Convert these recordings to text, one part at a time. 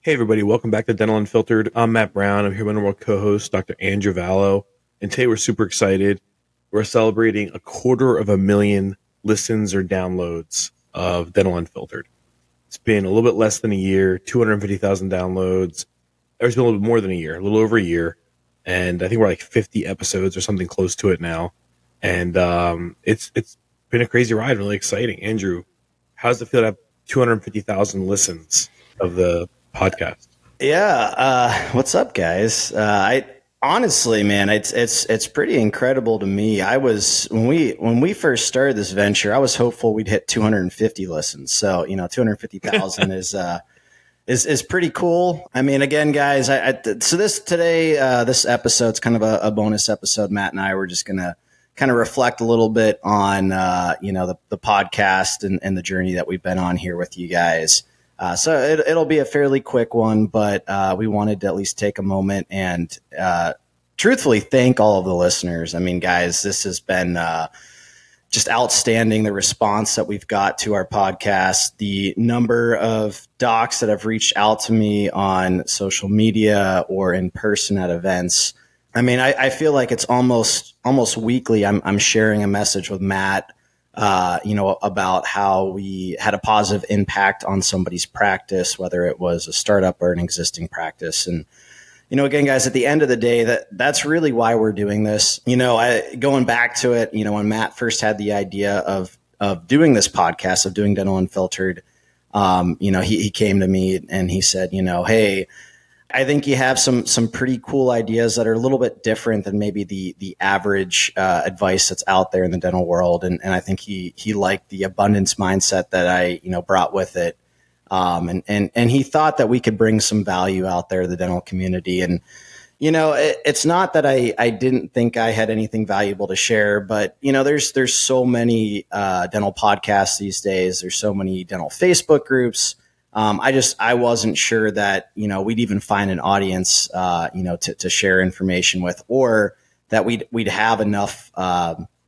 Hey, everybody, welcome back to Dental Unfiltered. I'm Matt Brown. I'm here with our co host, Dr. Andrew Vallo. And today we're super excited. We're celebrating 250,000 listens or downloads of Dental Unfiltered. It's been a little bit less than a year, 250,000 downloads. It's been a little bit more than a year, a little over a year. And I think we're like 50 episodes or something close to it now. And it's been a crazy ride, really exciting. Andrew, how does it feel to have 250,000 listens of the podcast? Yeah. What's up, guys? I honestly, man, it's pretty incredible to me. I was when we first started this venture, I was hopeful we'd hit 250 listens. So 250,000 is pretty cool. I mean, again, guys, so this episode's kind of a bonus episode. Matt and I were just gonna kind of reflect a little bit on the podcast and the journey that we've been on here with you guys. So it'll be a fairly quick one, but we wanted to at least take a moment and truthfully thank all of the listeners. I mean, guys, this has been just outstanding, the response that we've got to our podcast, the number of docs that have reached out to me on social media or in person at events. I mean, I feel like it's almost weekly I'm sharing a message with Matt about how we had a positive impact on somebody's practice, whether it was a startup or an existing practice. And, again, guys, at the end of the day, that's really why we're doing this. Going back to it, when Matt first had the idea of doing this podcast, of doing Dental Unfiltered, he came to me and he said, hey, I think you have some pretty cool ideas that are a little bit different than maybe the average advice that's out there in the dental world. And I think he liked the abundance mindset that I, brought with it. And he thought that we could bring some value out there to the dental community. And, it's not that I didn't think I had anything valuable to share, but, there's so many dental podcasts these days. There's so many dental Facebook groups. I wasn't sure that, we'd even find an audience, to share information with, or that we'd have enough,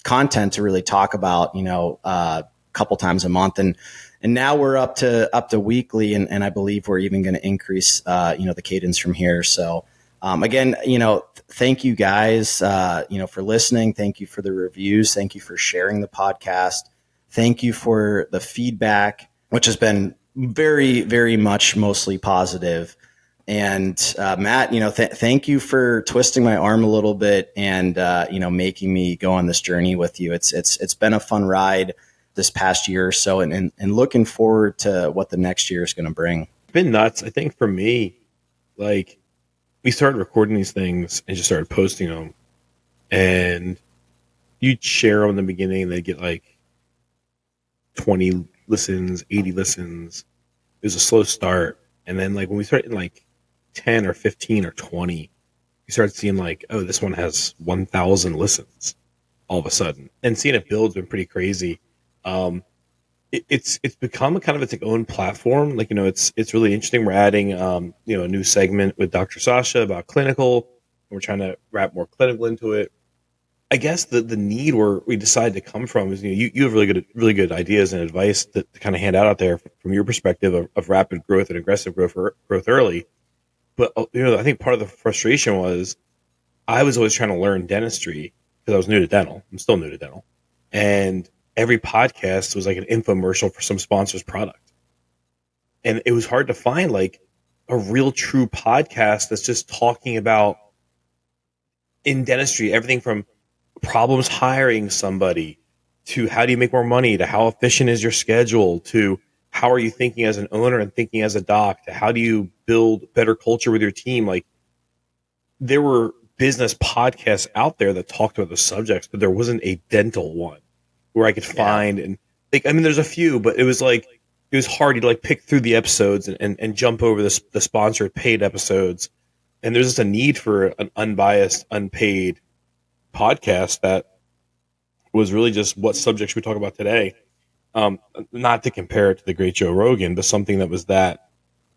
content to really talk about, a couple times a month. And now we're up to weekly. And I believe we're even going to increase, the cadence from here. So, again, thank you guys, for listening. Thank you for the reviews. Thank you for sharing the podcast. Thank you for the feedback, which has been very, very much mostly positive. And Matt, thank you for twisting my arm a little bit and making me go on this journey with you. It's been a fun ride this past year or so, and looking forward to what the next year is going to bring. It's been nuts. I think for me, like, we started recording these things and just started posting them, and you'd share them in the beginning and they'd get like 20 listens, 80 listens. It was a slow start. And then like when we started in like 10 or 15 or 20, you started seeing like, oh, this one has 1,000 listens all of a sudden. And seeing it build has been pretty crazy. It's become kind of its own platform. Like, it's really interesting. We're adding, a new segment with Dr. Sasha about clinical. We're trying to wrap more clinical into it. I guess the need where we decided to come from is, you have really good ideas and advice to kind of hand out there from your perspective of rapid growth and aggressive growth early. But, I think part of the frustration was I was always trying to learn dentistry because I was new to dental. I'm still new to dental. And every podcast was like an infomercial for some sponsor's product. And it was hard to find like a real true podcast that's just talking about in dentistry, everything from problems hiring somebody to how do you make more money to how efficient is your schedule to how are you thinking as an owner and thinking as a doc to how do you build better culture with your team. Like, there were business podcasts out there that talked about the subjects, but there wasn't a dental one where I could find. And like, I mean, there's a few, but it was hard to like pick through the episodes and jump over the sponsored paid episodes. And there's just a need for an unbiased, unpaid podcast that was really just what subjects we talk about today. Not to compare it to the great Joe Rogan, but something that was that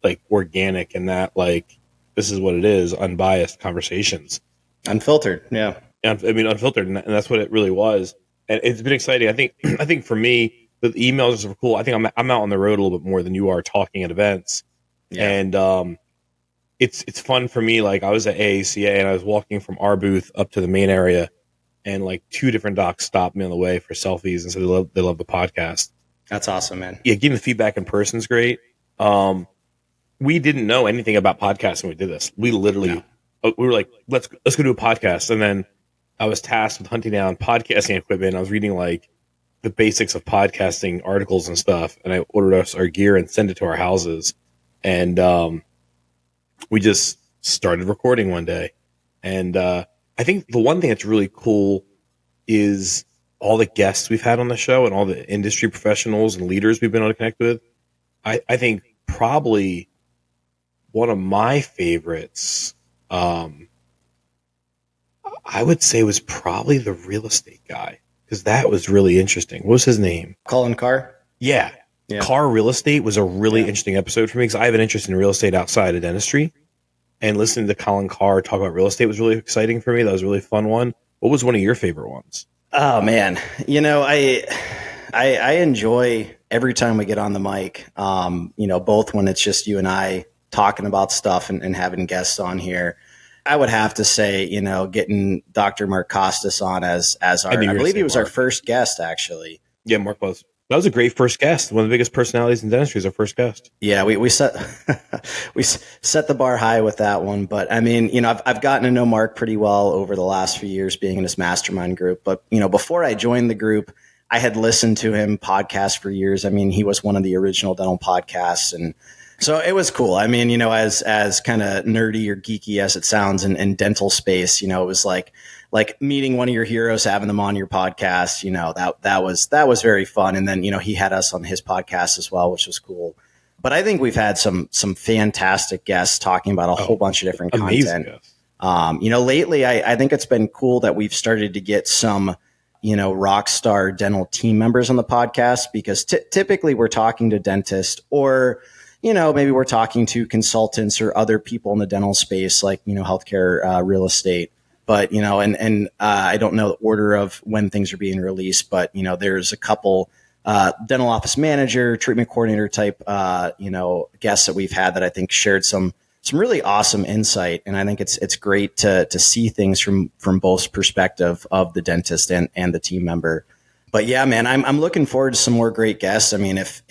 like organic and that like, this is what it is, unbiased conversations. Unfiltered. Yeah. I mean, unfiltered. And that's what it really was. And it's been exciting. I think for me, the emails are cool. I think I'm out on the road a little bit more than you are talking at events. Yeah. And it's fun for me. Like I was at AACA and I was walking from our booth up to the main area, and like two different docs stopped me on the way for selfies and said they love the podcast. That's awesome, man. Yeah, getting the feedback in person is great. We didn't know anything about podcasts when we did this. We literally we were like, let's go do a podcast, and then I was tasked with hunting down podcasting equipment. I was reading like the basics of podcasting articles and stuff, and I ordered us our gear and sent it to our houses, and we just started recording one day. And I think the one thing that's really cool is all the guests we've had on the show and all the industry professionals and leaders we've been able to connect with. I think probably one of my favorites, I would say, was probably the real estate guy, because that was really interesting. What was his name? Colin Carr? Yeah. Carr Real Estate was a really interesting episode for me because I have an interest in real estate outside of dentistry. And listening to Colin Carr talk about real estate was really exciting for me. That was a really fun one. What was one of your favorite ones? Oh man, I enjoy every time we get on the mic. Both when it's just you and I talking about stuff and having guests on here. I would have to say, getting Dr. Mark Costas on as our, I believe he was our first guest, actually. Yeah, Mark was. That was a great first guest. One of the biggest personalities in dentistry is our first guest. Yeah, we set we set the bar high with that one. But I mean, I've gotten to know Mark pretty well over the last few years being in his mastermind group. But before I joined the group, I had listened to him podcast for years. I mean, he was one of the original dental podcasts, and so it was cool. I mean, as kind of nerdy or geeky as it sounds in dental space, it was like meeting one of your heroes, having them on your podcast, that was very fun. And then, he had us on his podcast as well, which was cool. But I think we've had some fantastic guests talking about a whole bunch of different content. Lately, I think it's been cool that we've started to get some, rock star dental team members on the podcast, because typically we're talking to dentists, or, maybe we're talking to consultants or other people in the dental space, like, healthcare, real estate. But, I don't know the order of when things are being released, but, there's a couple dental office manager, treatment coordinator type, guests that we've had that I think shared some really awesome insight. And I think it's great to see things from both perspective of the dentist and the team member. But yeah, man, I'm looking forward to some more great guests. I mean, if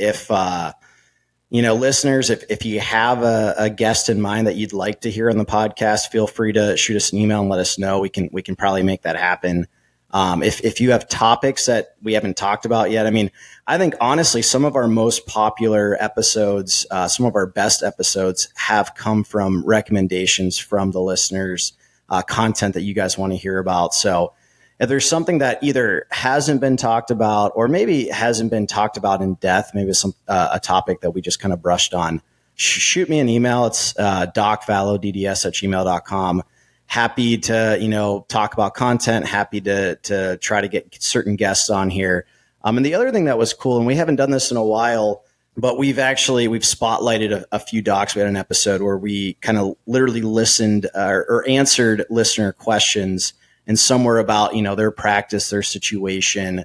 listeners, if you have a guest in mind that you'd like to hear on the podcast, feel free to shoot us an email and let us know. We can probably make that happen. If you have topics that we haven't talked about yet, I mean, I think honestly, some of our most popular episodes, some of our best episodes have come from recommendations from the listeners, content that you guys want to hear about. So if there's something that either hasn't been talked about or maybe hasn't been talked about in depth, maybe some a topic that we just kind of brushed on, shoot me an email. It's docvallodds@gmail.com. Happy to, talk about content, happy to try to get certain guests on here. And the other thing that was cool, and we haven't done this in a while, but we've spotlighted a few docs. We had an episode where we kind of literally listened or answered listener questions. And some were about, their practice, their situation,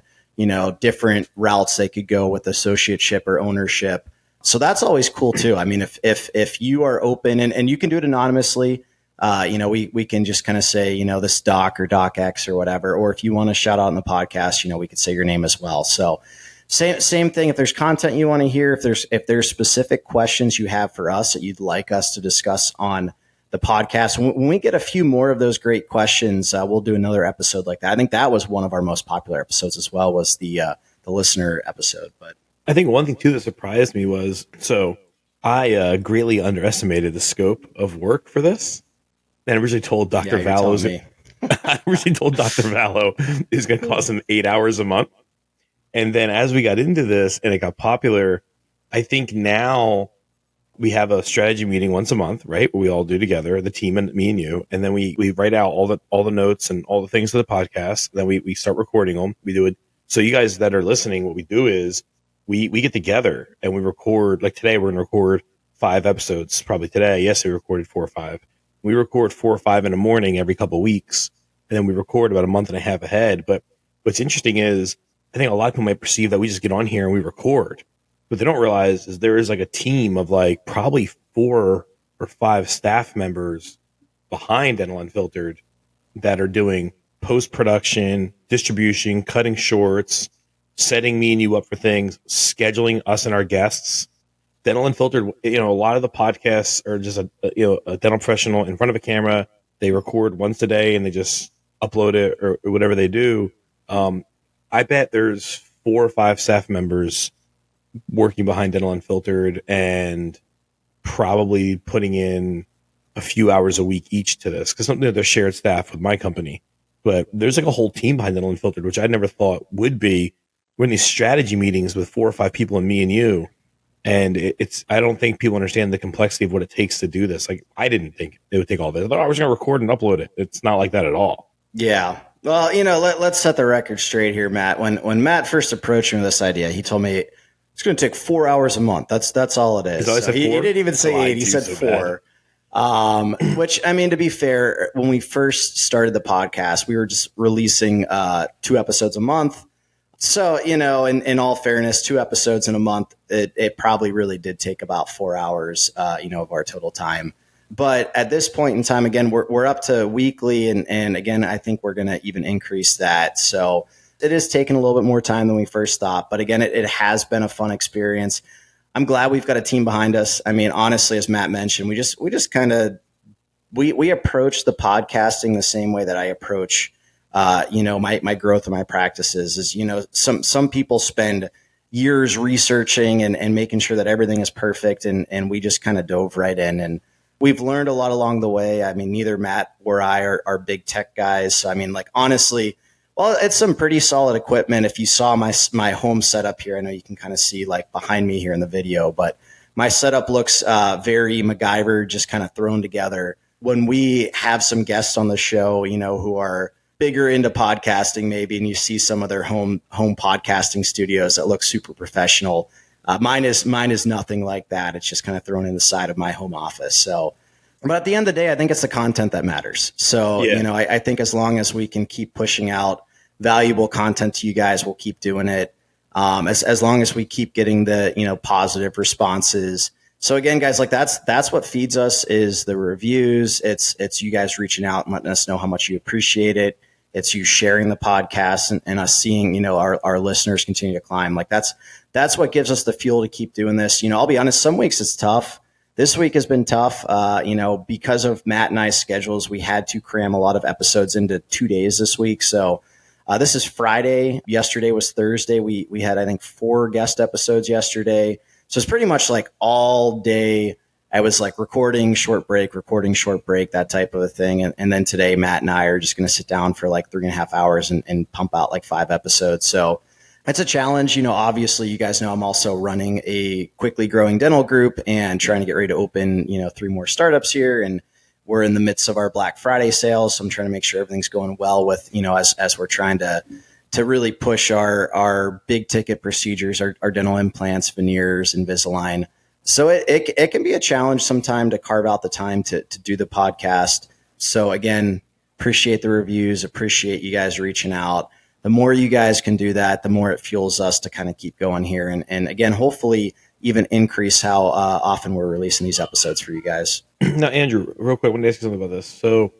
different routes they could go with associateship or ownership. So that's always cool too. I mean, if you are open and you can do it anonymously, we can just kind of say, this doc or doc X or whatever. Or if you want to shout out in the podcast, we could say your name as well. So same thing. If there's content you want to hear, if there's specific questions you have for us that you'd like us to discuss on the podcast, when we get a few more of those great questions, we'll do another episode like that. I think that was one of our most popular episodes as well, was the listener episode. But I think one thing too that surprised me was, so I greatly underestimated the scope of work for this. And I originally told Dr. Vallo is going to cost him 8 hours a month. And then as we got into this and it got popular, I think now we have a strategy meeting once a month, right? Where we all do together, the team and me and you. And then we write out all the notes and all the things for the podcast. Then we start recording them. We do it. So you guys that are listening, what we do is we get together and we record. Like today, we're going to record 5 episodes. Probably today. Yesterday, we recorded 4 or 5. We record 4 or 5 in the morning every couple of weeks. And then we record about a month and a half ahead. But what's interesting is I think a lot of people might perceive that we just get on here and we record. What they don't realize is there is like a team of like probably 4 or 5 staff members behind Dental Unfiltered that are doing post-production, distribution, cutting shorts, setting me and you up for things, scheduling us and our guests. Dental Unfiltered, a lot of the podcasts are just a dental professional in front of a camera. They record once a day and they just upload it or whatever they do. I bet there's 4 or 5 staff members working behind Dental Unfiltered and probably putting in a few hours a week each to this, because they're shared staff with my company. But there's like a whole team behind Dental Unfiltered, which I never thought would be. We're in these strategy meetings with 4 or 5 people and me and you. And I don't think people understand the complexity of what it takes to do this. Like, I didn't think it would take all this. I thought I was going to record and upload it. It's not like that at all. Yeah. Well, let's set the record straight here, Matt. When Matt first approached me with this idea, he told me it's going to take 4 hours a month. That's all it is. So he didn't even say 8. He said 4. Which, I mean, to be fair, when we first started the podcast, we were just releasing 2 episodes a month. So, in all fairness, 2 episodes in a month, it probably really did take about 4 hours, of our total time. But at this point in time, again, we're up to weekly. And again, I think we're going to even increase that. So it is taking a little bit more time than we first thought. But again, it has been a fun experience. I'm glad we've got a team behind us. I mean, honestly, as Matt mentioned, we just kind of, we approach the podcasting the same way that I approach my growth and my practices is, some people spend years researching and making sure that everything is perfect. And we just kind of dove right in, and we've learned a lot along the way. I mean, neither Matt or I are big tech guys. So, I mean, like, honestly, well, it's some pretty solid equipment. If you saw my home setup here, I know you can kind of see like behind me here in the video, but my setup looks very MacGyver, just kind of thrown together. When we have some guests on the show, who are bigger into podcasting maybe, and you see some of their home podcasting studios that look super professional. Mine is nothing like that. It's just kind of thrown in the side of my home office. So, but at the end of the day, I think it's the content that matters. So, yeah. I think as long as we can keep pushing out valuable content to you guys, we'll keep doing it. As long as we keep getting the, positive responses. So again, guys, like that's what feeds us is the reviews. It's you guys reaching out and letting us know how much you appreciate it. It's you sharing the podcast and us seeing, our listeners continue to climb. Like that's what gives us the fuel to keep doing this. I'll be honest, some weeks it's tough. This week has been tough. Because of Matt and I's schedules, we had to cram a lot of episodes into 2 days this week. So this is Friday. Yesterday was Thursday. We had, I think, 4 guest episodes yesterday. So it's pretty much like all day. I was like recording short break, that type of a thing. And then today, Matt and I are just going to sit down for like 3.5 hours and pump out like 5 episodes. So it's a challenge. Obviously, you guys know I'm also running a quickly growing dental group and trying to get ready to open, 3 more startups here. And we're in the midst of our Black Friday sales. So I'm trying to make sure everything's going well with, as we're trying to really push our big ticket procedures, our dental implants, veneers, Invisalign. So it can be a challenge sometime to carve out the time to do the podcast. So again, appreciate the reviews, appreciate you guys reaching out. The more you guys can do that, the more it fuels us to kind of keep going here. And again, hopefully even increase how often we're releasing these episodes for you guys. Now, Andrew, real quick, I want to ask you something about this. So,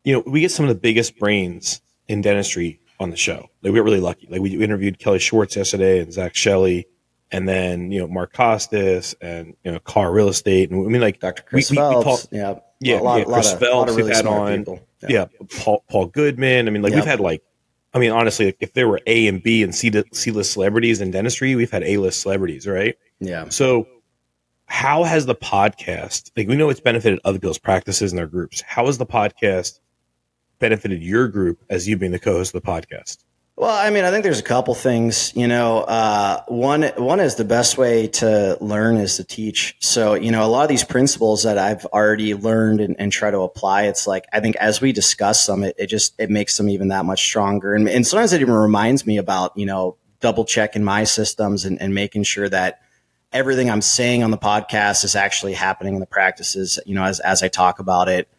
we get some of the biggest brains in dentistry on the show. Like, we got really lucky. Like, we interviewed Kelly Schwartz yesterday and Zach Shelley. And then, Mark Costas and, Carr Real Estate. And I mean, like, Dr. Chris Phelps. Chris Phelps we've had on. Yeah. Paul Goodman. I mean, like, we've had honestly, if there were A and B and C-list celebrities in dentistry, we've had A-list celebrities, right? Yeah. So how has the podcast, like, we know it's benefited other people's practices and their groups. How has the podcast benefited your group as you being the co-host of the podcast? Well, I mean, I think there's a couple things, one is the best way to learn is to teach. So, a lot of these principles that I've already learned and try to apply, it's like, I think as we discuss them, it makes them even that much stronger. And sometimes it even reminds me about, double checking my systems and making sure that everything I'm saying on the podcast is actually happening in the practices, as I talk about it.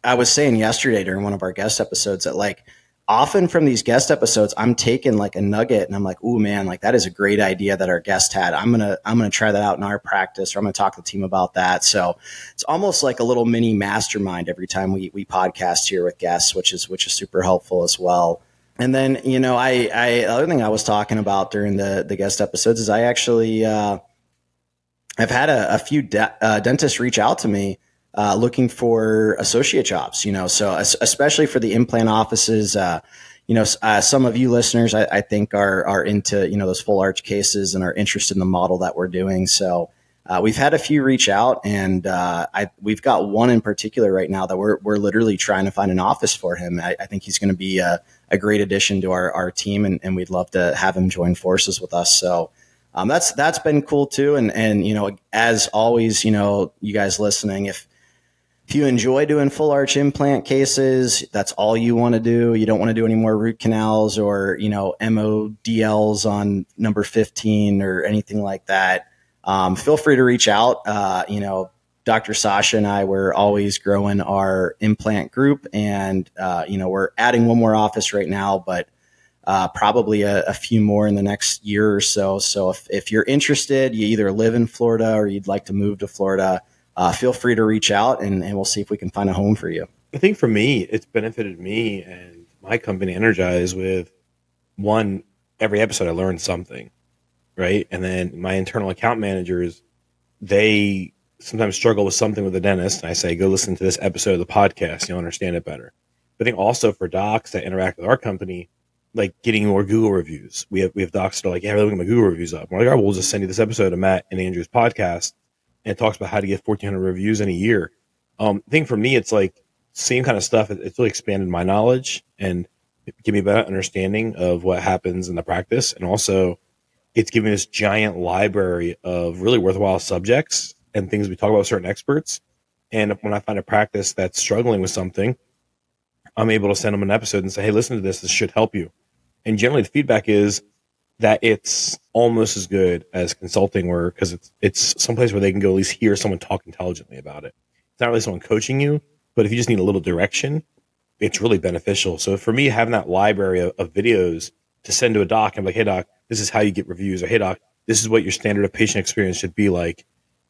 I was saying yesterday during one of our guest episodes that, like, often from these guest episodes, I'm taking like a nugget and I'm like, "Ooh, man, like that is a great idea that our guest had. I'm gonna try that out in our practice, or I'm gonna talk to the team about that." So it's almost like a little mini mastermind every time we podcast here with guests, which is super helpful as well. And then, the other thing I was talking about during the guest episodes is I actually I've had a few dentists reach out to me looking for associate jobs, so especially for the implant offices. Some of you listeners, I think, are into, those full arch cases and are interested in the model that we're doing. So we've had a few reach out, and we've got one in particular right now that we're literally trying to find an office for him. I think he's going to be a great addition to our team, and we'd love to have him join forces with us. So that's been cool too. And as always, you guys listening, if you enjoy doing full arch implant cases, that's all you want to do. You don't want to do any more root canals or, MODLs on number 15 or anything like that. Feel free to reach out. Dr. Sasha and I, we're always growing our implant group, and, we're adding one more office right now, but probably a few more in the next year or so. So if you're interested, you either live in Florida or you'd like to move to Florida, feel free to reach out, and we'll see if we can find a home for you. I think for me, it's benefited me and my company Energize with, one, every episode I learned something, right? And then my internal account managers, they sometimes struggle with something with the dentist, and I say, go listen to this episode of the podcast, you'll understand it better. But I think also for docs that interact with our company, like getting more Google reviews. We have docs that are like, yeah, I'm looking at my Google reviews up. We're like, all right, we'll just send you this episode of Matt and Andrew's podcast, and it talks about how to get 1,400 reviews in a year. I think for me, it's like same kind of stuff. It's really expanded my knowledge and give me a better understanding of what happens in the practice. And also it's giving this giant library of really worthwhile subjects and things we talk about with certain experts. And when I find a practice that's struggling with something, I'm able to send them an episode and say, hey, listen to this. This should help you. And generally the feedback is that it's almost as good as consulting work, because it's someplace where they can go at least hear someone talk intelligently about it. It's not really someone coaching you, but if you just need a little direction, it's really beneficial. So for me, having that library of videos to send to a doc, I'm like, hey doc, this is how you get reviews, or hey doc, this is what your standard of patient experience should be like.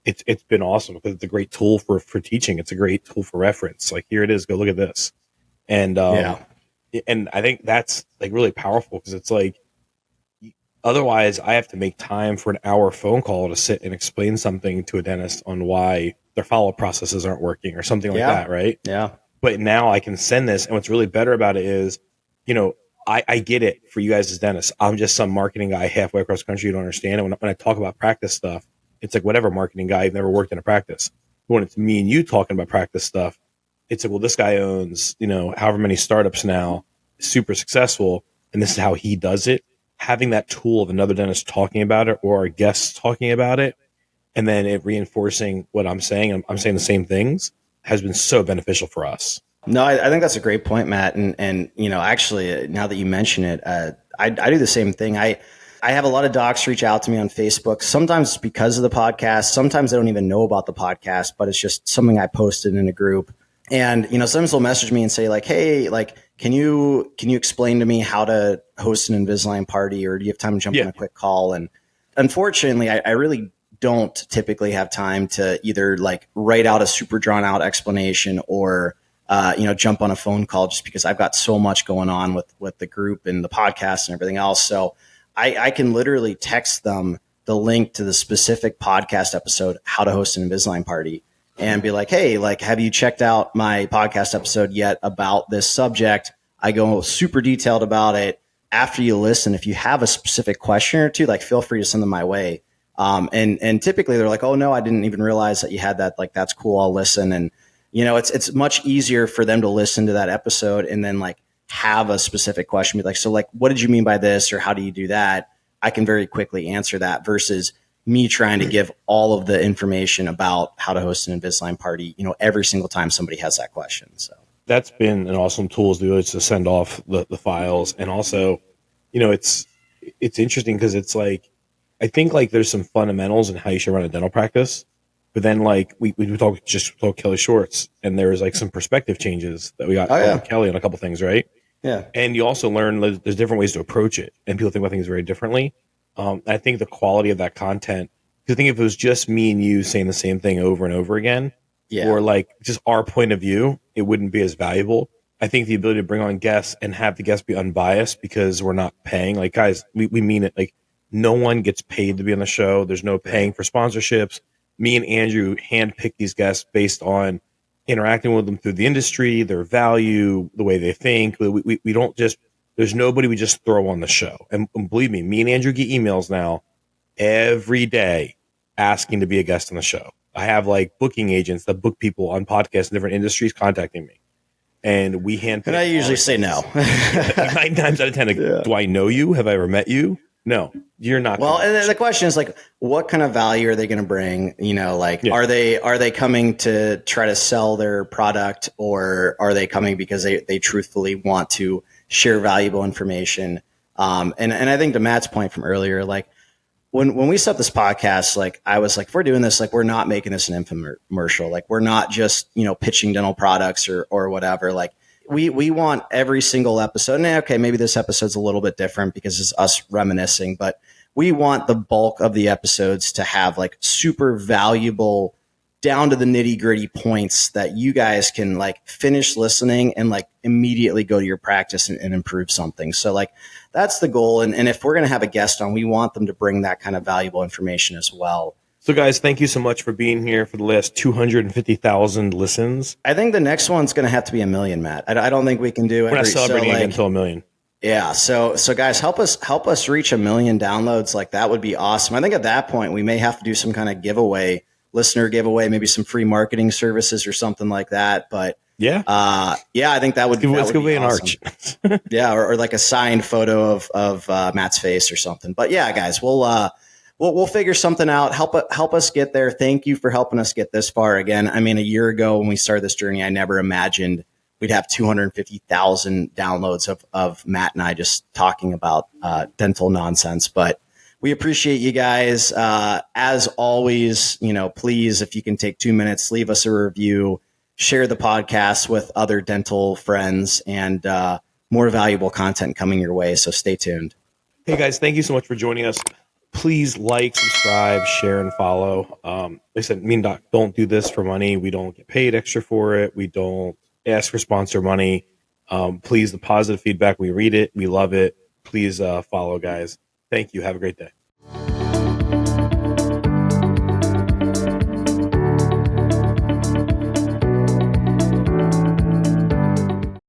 It's been awesome because it's a great tool for teaching. It's a great tool for reference. Like, here it is, go look at this. And and I think that's like really powerful, because it's like, otherwise I have to make time for an hour phone call to sit and explain something to a dentist on why their follow-up processes aren't working or something like that, right? Yeah. But now I can send this, and what's really better about it is, I get it for you guys as dentists. I'm just some marketing guy halfway across the country you don't understand it. When I talk about practice stuff, it's like whatever marketing guy, you've never worked in a practice. But when it's me and you talking about practice stuff, it's like, well, this guy owns, however many startups now, super successful, and this is how he does it. Having that tool of another dentist talking about it, or our guests talking about it, and then it reinforcing what I'm saying, and I'm saying the same things, has been so beneficial for us. No, I think that's a great point, Matt. And actually, now that you mention it, I do the same thing. I have a lot of docs reach out to me on Facebook. Sometimes it's because of the podcast. Sometimes they don't even know about the podcast, but it's just something I posted in a group. And, sometimes they'll message me and say like, hey, like, can you explain to me how to host an Invisalign party, or do you have time to jump on a quick call? And unfortunately, I really don't typically have time to either like write out a super drawn out explanation or, jump on a phone call, just because I've got so much going on with the group and the podcast and everything else. So I can literally text them the link to the specific podcast episode, how to host an Invisalign party, and be like, hey, like, have you checked out my podcast episode yet about this subject? I go super detailed about it. After you listen, if you have a specific question or two, like, feel free to send them my way. And typically they're like, oh no, I didn't even realize that you had that. Like, that's cool. I'll listen. And, it's much easier for them to listen to that episode and then like have a specific question, be like, so like, what did you mean by this? Or how do you do that? I can very quickly answer that, versus me trying to give all of the information about how to host an Invisalign party, every single time somebody has that question. So that's been an awesome tool to do, is to send off the files. And also, it's interesting because it's like, I think like there's some fundamentals in how you should run a dental practice, but then like we talked Kelly Shorts, and there was like some perspective changes that we got from Kelly on a couple things, right? Yeah. And you also learn there's different ways to approach it, and people think about things very differently. I think the quality of that content, because I think if it was just me and you saying the same thing over and over again, Yeah. or like just our point of view, it wouldn't be as valuable. I think the ability to bring on guests and have the guests be unbiased because we're not paying, like, guys, we mean it. Like, no one gets paid to be on the show. There's no paying for sponsorships. Me and Andrew handpick these guests based on interacting with them through the industry, their value, the way they think. We don't just, there's nobody we just throw on the show. And believe me and Andrew get emails now every day asking to be a guest on the show. I have like booking agents that book people on podcasts in different industries contacting me. And we handpick. And I usually say no. 9 times out of 10, like, do I know you? Have I ever met you? No, you're not. Well, and then the question is like, what kind of value are they going to bring? You know, like, are they coming to try to sell their product, or are they coming because they truthfully want to share valuable information? And I think to Matt's point from earlier, like when we set up this podcast, like I was like, if we're doing this, like we're not making this an infomercial. Like we're not just, you know, pitching dental products or whatever. Like we want every single episode. And okay, maybe this episode's a little bit different because it's us reminiscing, but we want the bulk of the episodes to have like super valuable, down to the nitty gritty points that you guys can like finish listening and like immediately go to your practice and improve something. So like that's the goal. And if we're going to have a guest on, we want them to bring that kind of valuable information as well. So guys, thank you so much for being here for the last 250,000 listens. I think the next one's going to have to be 1 million, Matt. I don't think we can do it. We're not celebrating it until 1 million. Yeah. So guys, help us reach 1 million downloads. Like that would be awesome. I think at that point we may have to do some kind of giveaway, listener giveaway, maybe some free marketing services or something like that. But I think that would be let's give away an awesome. arch. Yeah. Or like a signed photo of Matt's face or something. But yeah, guys, we'll figure something out. Help us get there. Thank you for helping us get this far. Again, I mean, a year ago when we started this journey, I never imagined we'd have 250,000 downloads of Matt and I just talking about dental nonsense. But we appreciate you guys. As always, you know, please, if you can take 2 minutes, leave us a review, share the podcast with other dental friends, and more valuable content coming your way. So stay tuned. Hey guys, thank you so much for joining us. Please like, subscribe, share, and follow. Like I said, me and Doc don't do this for money. We don't get paid extra for it. We don't ask for sponsor money. Please, the positive feedback, we read it. We love it. Please follow, guys. Thank you. Have a great day.